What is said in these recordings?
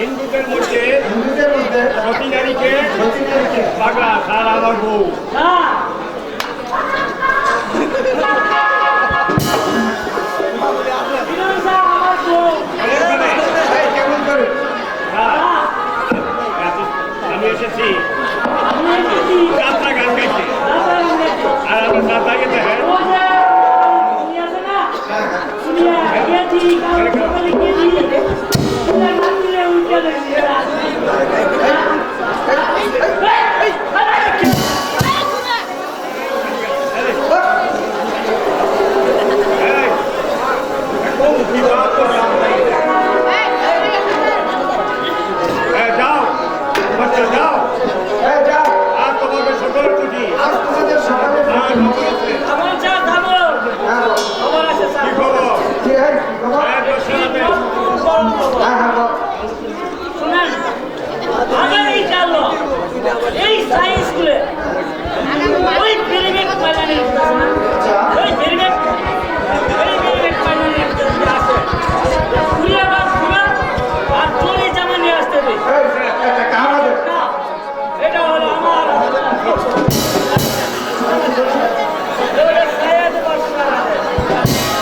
হিন্দুদের মধ্যে সতী নারীকে সতীনারীকে পাগলা সার আমার বউ। কেমন করে স্যার, আমি এসেছি যাত্রা গান গাইতে। আর আমার যাত্রা গেতে হ্যাঁ যাও বাচ্চা যাও, এই যাও আর তোমাদের সকল ছুটি। আজ তোমাদের সকালে আর খবর আছে? কি খবর? কি হয় কি খবর? হ্যাঁ, বসে আছে। হ্যাঁ হ্যাঁ বল। এই সায়েন্স স্কুলে ওই পিরিমিড পাইলানি ওই পিরিমিড পাইলানি আছে পুরিয়া বাস পুরা আর চলে জামা নিয়ে আসতে হবে এই একটা কাহারা দে এটা হলো আমার এটা সায়াদ বাসা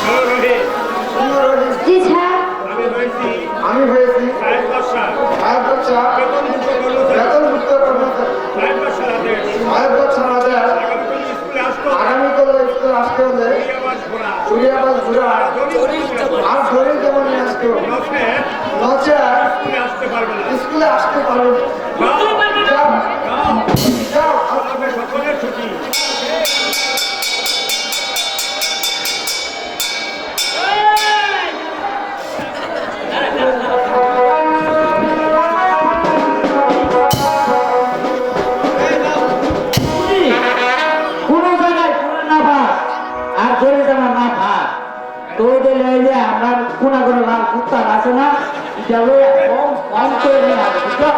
হ্যালো, রোহিত। জি স্যার। আমি হয়েছি আমি হয়েছি সাহেব বাদশা, সাহেব বাচ্চা বেতনভুক্ত কর্মচারী। বেতনভুক্ত কর্মচারী সাহেব বাদশার আদেশ, সাহেব বাচ্চা আদেশ আগামীকাল স্কুলে আসতো আগামীকাল স্কুলে আসতে হলে আবার ঘোরা সূর্যাবাস ঘুরা আর শরীর যেমন নিয়ে আসতে হবে নচেত নচেত স্কুলে আসতে পারবে না। স্কুলে আসতে পারবে না। যাও, যাও যাও, যাও আমাদের সকলের ছুটি। কোন জায়গায় পুরো না ভাগ আর ধরে যাওয়া না ভাগ তো দিলে যে আমরা কোনা করে লাল কুত্তা আছে না এটা কম কম করে নিয়ে আসবে বুঝছো